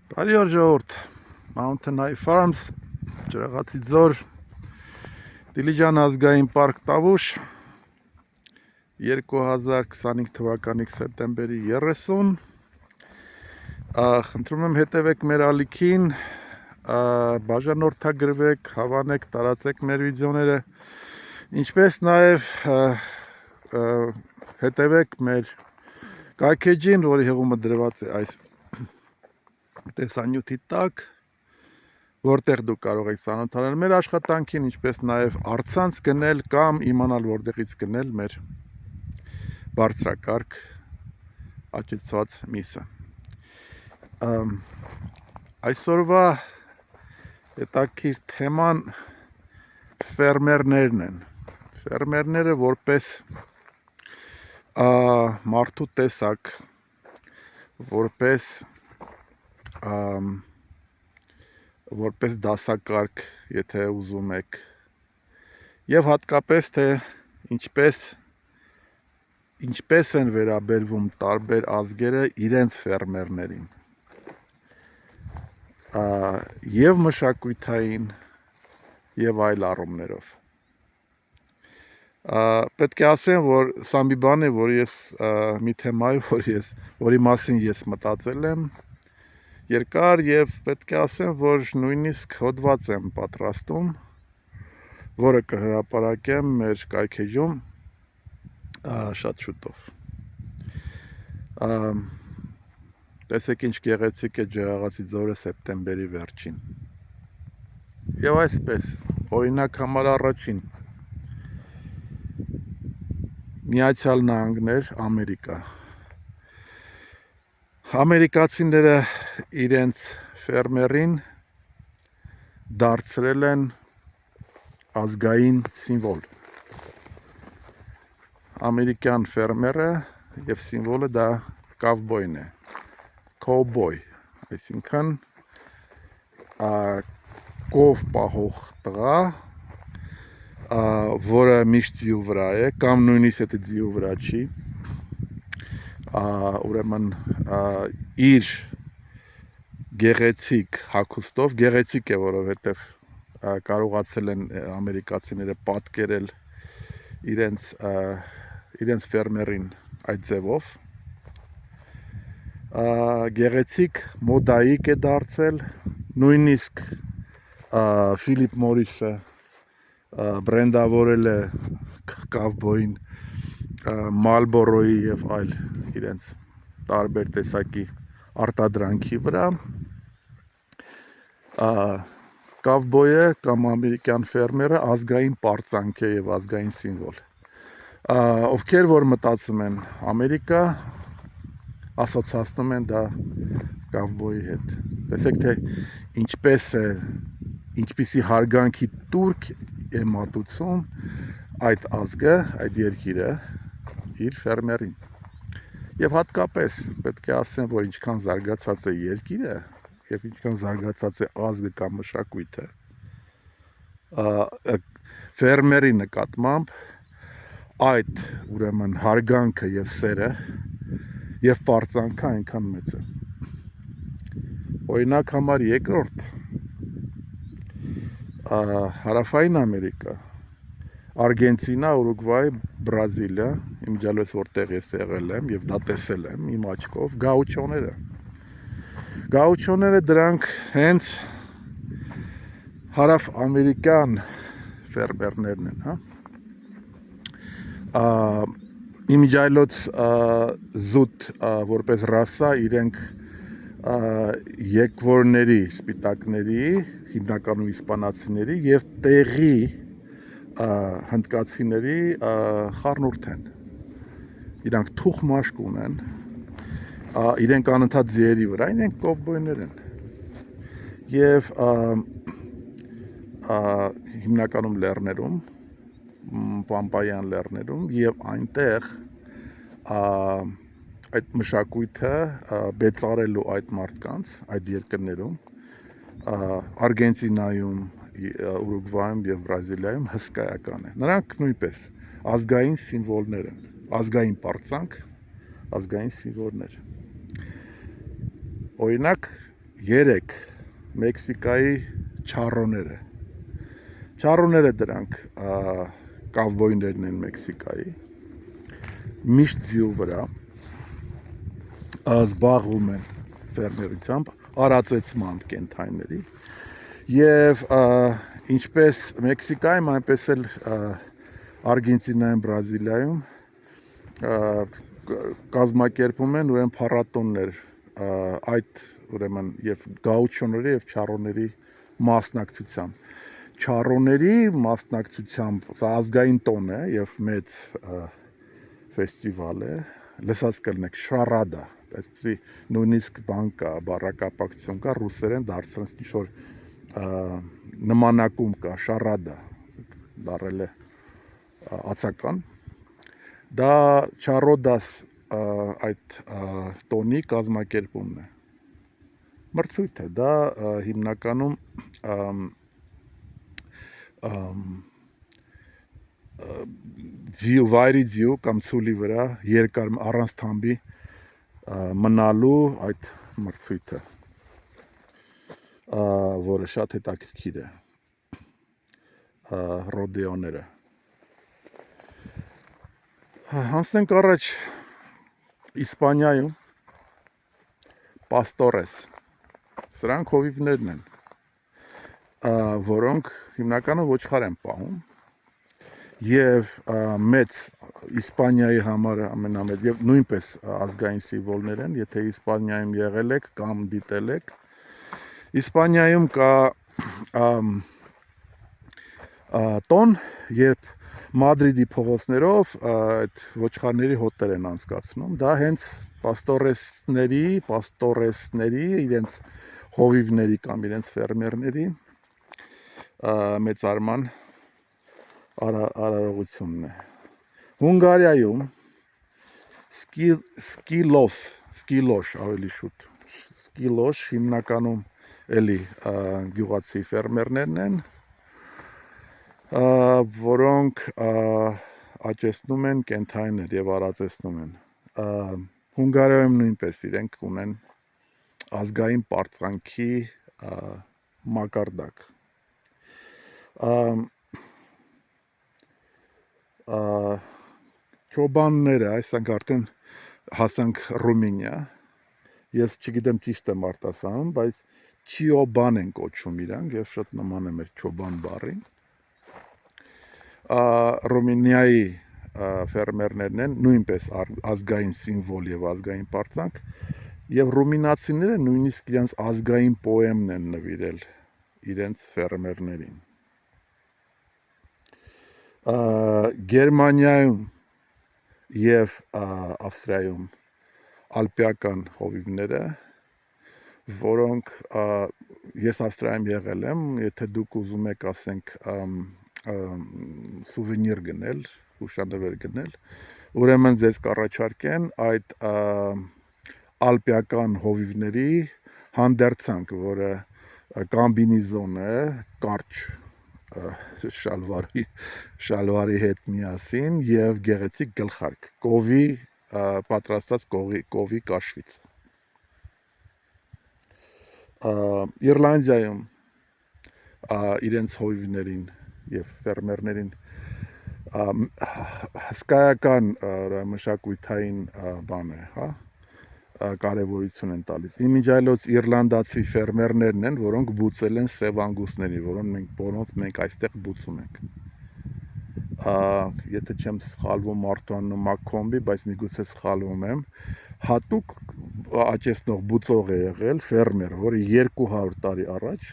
Բարի օր ժողովուրդ, Mountain High Farms, Ջրաղացի ձոր, Դիլիջան ազգային պարկ Տավուշ, 2025 թվականի սեպտեմբերի 30, խնդրում եմ հետևեք մեր ալիքին, բաժանորդագրվեք, հավանեք, տարածեք մեր վիդեոները, ինչպես նաև հետևեք մեր կայքեջին, որի հեղումը դրված է այս տեսանյութի տակ, որտեղ դուք կարող եք ծանոթանալ մեր աշխատանքին, ինչպես նաև առցանց գնել կամ իմանալ որտեղից գնել մեր բարձրակարգ աճեցված միսը։ Այսօրվա հետաքրքիր թեման ֆերմերներն են։ Ֆերմերները որպես մարդու տեսակ, որպես դասակարգ, եթե ուզում եք, եւ հատկապես թե ինչպես են վերաբերվում տարբեր ազգերը իրենց ֆերմերներին, եւ մշակութային եւ այլ առումներով։ Պետք է ասեմ, որ սա մի բան է, որ ես մի թեմա է, որի մասին ես մտածել եմ երկար եւ պետք է ասեմ, որ նույնիսկ հոդված եմ պատրաստում, որը կհրապարակեմ մեր կայքեջում շատ շուտով։ Տեսեք ինչ գեղեցիկ է Ջրաղացի ձորը սեպտեմբերի վերջին։ Եվ այսպես, օրինակ համար առաջին, Միացյալ Նահանգներ, Ամերիկա։ Ամերիկացիները իրենց ֆերմերին դարձրել են ազգային սիմվոլ։ Ամերիկյան ֆերմերը եւ սիմվոլը դա կավբոյն է, cowboy, այսինքն կով պահող տղա, որը միշտ ձիու վրա է, կամ նույնիսկ եթե ձիու վրա չի, ուրեմն իր գեղեցիկ հագուստով, գեղեցիկ է, որովհետև կարողացել են ամերիկացիները պատկերել իրենց ֆերմերին այդ ձևով, գեղեցիկ մոդայիկ է դարձել, նույնիսկ Ֆիլիպ Մորիսը բրենդավորել է կավբոյին Մալբորոյի եւ այլ իրենց տարբեր տեսակի արտադրանքի վրա, կավբոյը կամ ամերիկյան ֆերմերը ազգային պարծանք է եւ ազգային սիմվոլ։ Ովքեր որ մտածում են Ամերիկա, ասոցացնում են դա կավբոյի հետ։ Տեսեք թե ինչպիսի հարգանքի տուրք է մատուցում այդ ազգը, այդ երկիրը իր ֆերմերին։ Եվ հատկապես պետք է ասեմ, որ ինչքան զարգացած է երկիրը եւ ինչքան զարգացած է ազգը կամ մշակույթը, ֆերմերի նկատմամբ այդ ուրեմն հարգանքը եւ սերը եւ պարծանքը այնքան մեծ է։ Օրինակ համար երկրորդ, Հարավային Ամերիկա, Արգենտինա, Ուրուգվայ, Բրազիլիա, իմիջիալոց որտեղ ես եղել եմ եւ դա տեսել եմ իմ աչքով, գաուչոները դրանք հենց հարավ-ամերիկյան ֆերմերներն են, իմիջիալոց զուտ որպես ռասա իրենք եկվորների, սպիտակների, հիմնականում իսպանացիների եւ տեղի հնդկացիների խառնուրդ են։ Իրանք թուխ մաշկ ունեն, իրենք անընդհատ ձիերի վրա, իրենք կովբոյներ են։ Եվ հիմնականում լեռներում, պամպայան լեռներում եւ այնտեղ այդ մշակույթը բեցարելու այդ մարդկանց, այդ երկրներում, Արգենտինայում, Ուրուգվայում եւ Բրազիլիայում հսկայական է։ Նրանք նույնպես ազգային սիմվոլներ են, ազգային պարծանք, ազգային սիմվոլներ։ Օրինակ 3 Մեքսիկայի չարոները։ Չարոները դրանք կավբոյներն են Մեքսիկայի։ Միշտ ձիու վրա զբաղվում են ֆերմերությամբ, արածեցմամբ կենթայիների եւ ինչպես Մեքսիկայում, այնպես էլ Արգենտինայում, Բրազիլիայում կազմակերպում են ուրեմն փառատոններ այդ ուրեմն եւ գաուչոների եւ չարոների մասնակցությամբ։ Չարոների մասնակցությամբ սա ազգային տոն է եւ մեծ ֆեստիվալ է, լսած կլինեք շարադա, այսպեսի նույնիսկ բան կա, բառակապակցություն կա, ռուսերեն դարձրած ինչ-որ նմանակում կա, շարադա, դարել է ացական, դա չարոդաս այդ տոնի կազմակերպումն է, մրցույթ է, դա հիմնականում վայրի ձիու կամ ցուլի վրա երկար առանց թամբի մնալու այդ մրցույթը, որը շատ հետաքրքիր է, ռոդեոները։ Հանցնենք առաջ Իսպանիայում պաստորես, սրանք հովիվներն են, որոնք հիմնականում ոչխար են պահում եւ մեծ Իսպանիայի համար ամենամեծ եւ նույնպես ազգային սիմվոլներ են, եթե Իսպանիայում եղել եք կամ դիտել եք, Իսպանիայում կա տոն, երբ Մադրիդի փողոցներով այդ ոչխարների հոտեր են անցկացնում, դա հենց պաստորեսների, իրենց հովիվների կամ իրենց ֆերմերների մեծարման արարողությունն է։ Հունգարիայում սկիլոշ ավելի շուտ, սկիլոշ հիմնականում էլի գյուղացի ֆերմերներն են, որոնք աճեցնում են կենթայիներ եւ արածեցնում են։ Հունգարիայում նույնպես իրենք ունեն ազգային պարծանքի մակարդակ։ Չոբանները, այսինքն արդեն հասանք Ռումինիա, ես չգիտեմ ճիշտ եմ արտասանում, բայց չիոբան են կոչում իրանք եւ շատ նման է մեր չոբան բառին։ Ռումինիայի ֆերմերներն են նույնպես ազգային սիմվոլ եւ ազգային պարծանք եւ ռումինացիները նույնիսկ իրենց ազգային պոեմն են նվիրել իրենց ֆերմերներին։ Գերմանիայում եւ Ավստրիայում ալպիական հովիվները, որոնք ես Ավստրիայում եղել եմ, եթե դուք ուզում եք, ասենք, սուվենիր գնել, հուշանվեր գնել, ուրեմն ձեզ կառաջարկեն այդ ալպիական հովիվների հանդերձանք, որը կամբինիզոն է, կարճ շալվարի հետ միասին եւ գեղեցիկ գլխարկ, կովի պատրաստած կովի կաշվից։ Իռլանդիայում իրենց հովիվներին եւ ֆերմերներին հսկայական մշակութային բան է, հա, կարևորություն են տալիս։ Իմիջիայլոց իռլանդացի ֆերմերներն են, որոնք բուծել են սև անգուսների, որոնց մենք այստեղ բուծում ենք։ Եթե չեմ սխալվում, մարդու անունը Մաքքոմբի, բայց միգուցե սխալվում եմ, հատուկ աճեցնող բուծող է եղել ֆերմեր, որը 200 տարի առաջ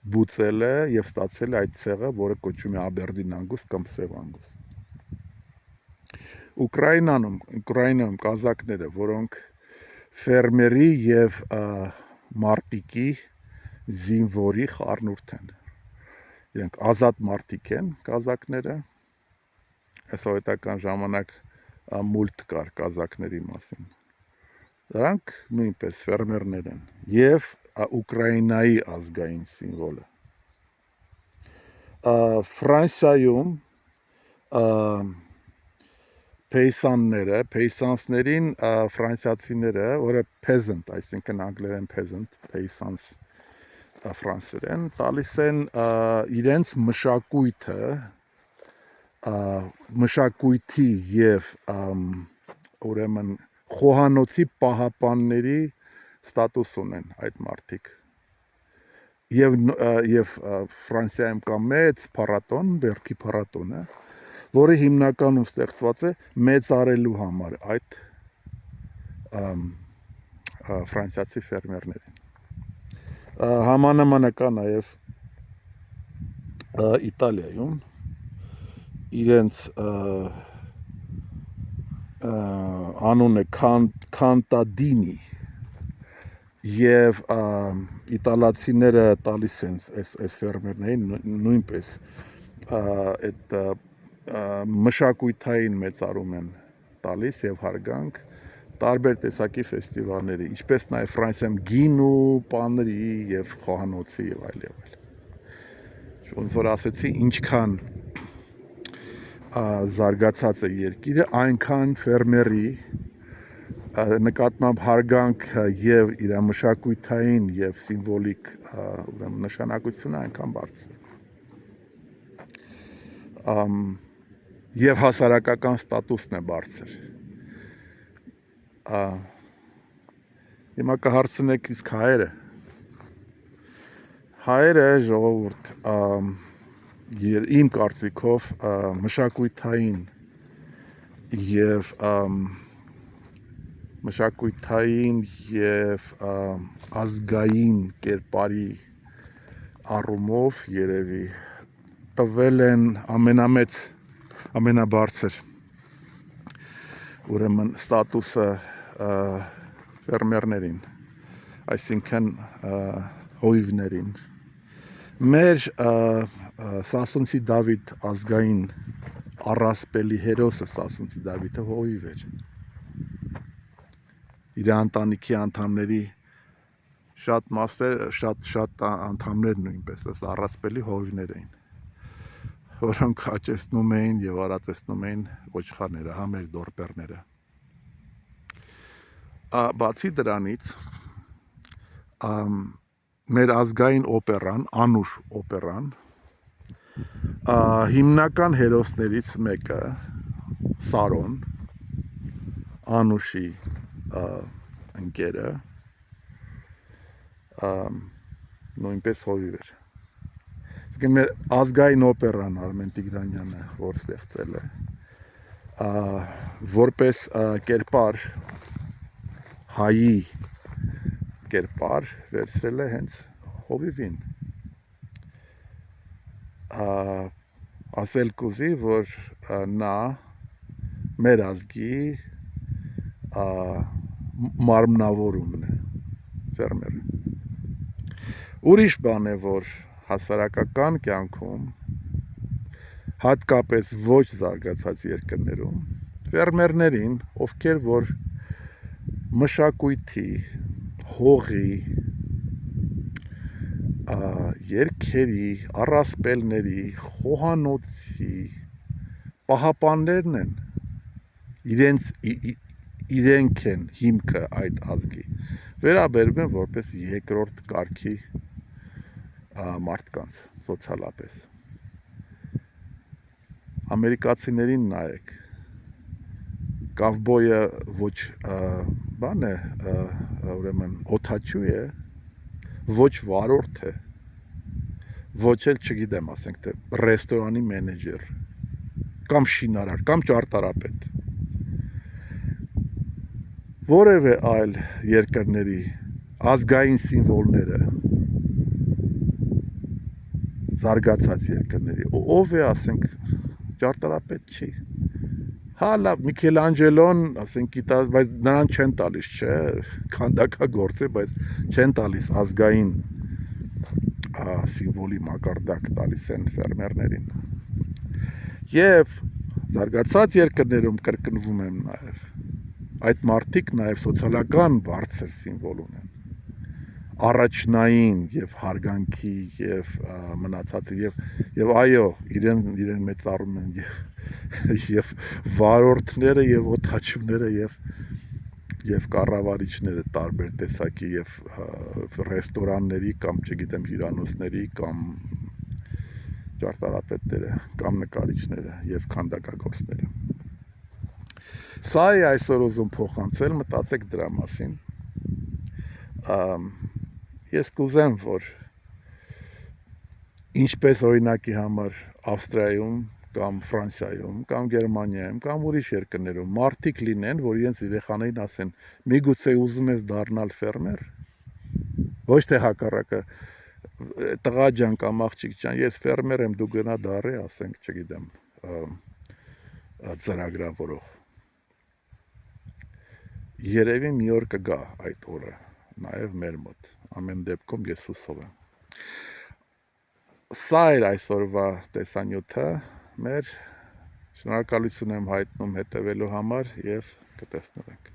բուծել է եւ ստացել է այդ ցեղը, որը կոչվում է Աբերդին անգուստ կամ սև անգուստ։ Ուկրաինայում կազակները, որոնք ֆերմերի եւ մարտիկի զինվորի խառնուրդ են։ Իրենք ազատ մարտիկ են կազակները։ Սովետական ժամանակ մուլտ կար կազակների մասին։ Դրանք նույնպես ֆերմերներ են եւ Ուկրաինայի ազգային սիմվոլը։ Ֆրանսիայում Պեյսանսներին ֆրանսիացիները, որը peasant, այսինքն անգլերեն peasant, peysans ֆրանսերեն, տալիս են իրենց մշակույթի եւ ուրեմն խոհանոցի պահապանների ստատուս ունեն այդ մարդիկ։ Եվ Ֆրանսիայում կա մեծ փառատոն, Բերքի փառատոնը, որը հիմնականում ստեղծված է մեծարելու համար այդ ֆրանսիացի ֆերմերներին։ Համանմանը կա նաև Իտալիայում իրենց անունը Քանտադինի եւ իտալացիները տալիս են այս ֆերմերներին նույնպես այդ մշակույթային մեծարում են տալիս եւ հարգանք տարբեր տեսակի ֆեստիվալների, ինչպես նաև Ֆրանսիայում գինու, պանրի եւ խոհանոցի եւ այլ եւ այլ։ Ոնց որ ասեցի, ինչքան զարգացած է երկիրը, այնքան ֆերմերի նկատմամբ հարգանք եւ իր մշակութային եւ սիմվոլիկ ուրեմն նշանակությունը այնքան բարձր է։ Եվ հասարակական ստատուսն է բարձր։ Հիմա կհարցնեք իսկ հայերը ժողովուրդ իմ կարծիքով մշակութային եւ ազգային կերպարի առումով երևի տվել են ամենաբարձր ուրեմն ստատուսը ֆերմերներին, այսինքն հովիվներին։ Մեր Սասունցի Դավիթ ազգային առասպելի հերոսը Սասունցի Դավիթը հովիվ էր։ Իր ընտանիքի անդամների շատ անդամներ նույնպես այս առասպելի հովիվներ էին, որոնք հաճեցնում էին եւ արածեցնում էին ոչխարները, մեր դորպերները։ Բացի դրանից մեր ազգային օպերան, Անուշ օպերան, հիմնական հերոսներից մեկը Սարոն, Անուշի ընկերը, նույնպես հովիվ էր։ Իսկ մեր ազգային օպերան Արմեն Տիգրանյանը, որ ստեղծել է, որպես կերպար, հայի կերպար վերցրել է հենց հովիվին։ Ասել կուզի, որ նա մեր ազգի մարմնավորումն է, ֆերմերը։ Ուրիշ բան է, որ հասարակական կյանքում, հատկապես ոչ զարգացած երկրներում, ֆերմերներին, ովքեր որ մշակույթի, հողի, երգերի, առասպելների, խոհանոցի պահապաններն են, իրենք են հիմքը այդ ազգի, վերաբերվում են որպես երկրորդ կարգի մարդկանց սոցիալապես։ Ամերիկացիներին նայեք, կավբոյը ոչ բան է, ուրեմն օդաչու է, ոչ վարորդ է, ոչ էլ չգիտեմ, ասենք թե ռեստորանի մենեջեր, կամ շինարար, կամ ճարտարապետ։ Որևէ այլ երկրների ազգային սիմվոլները, զարգացած երկրների, ով է, ասենք, ճարտարապետ չի։ Հա, լավ, Միքելանջելոն, ասենք, գիտած, բայց նրան չեն տալիս, չէ, քանդակագործ է, բայց չեն տալիս ազգային սիմվոլի մակարդակ տալիս են ֆերմերներին։ Եվ զարգացած երկրներում կրկնվում եմ նաև, այդ մարդիկ նաև սոցիալական բարձր սիմվոլ ունեն։ առաջնային եւ հարգանքի եւ մնացածը եւ այո իրեն մեծարում են եւ վարորդները եւ օդաչուները եւ կառավարիչները տարբեր տեսակի եւ ռեստորանների կամ չգիտեմ հյուրանոցների կամ ճարտարապետները կամ նկարիչները եւ քանդակագործները սա է այսօր ուզում փոխանցել մտածեք դրա մասին ես կուզեմ որ ինչպես օրինակի համար Ավստրիայում կամ Ֆրանսիայում կամ Գերմանիայում կամ ուրիշ երկրներում մարդիկ լինեն որ իրենց երեխաներին ասեն միգուցե ուզում ես դառնալ ֆերմեր ոչ թե հակառակը տղա ջան կամ աղջիկ ջան ես ֆերմեր եմ դու գնա դառի ասենք չգիտեմ ծրագրավորող երևի մի օր կգա այդ օրը նաև մեր մոտ ամեն դեպքում ես հուսով եմ սա էր այսօրվա տեսանյութը մեր շնորհակալություն եմ հայտնում հետևելու համար եւ կտեսնենք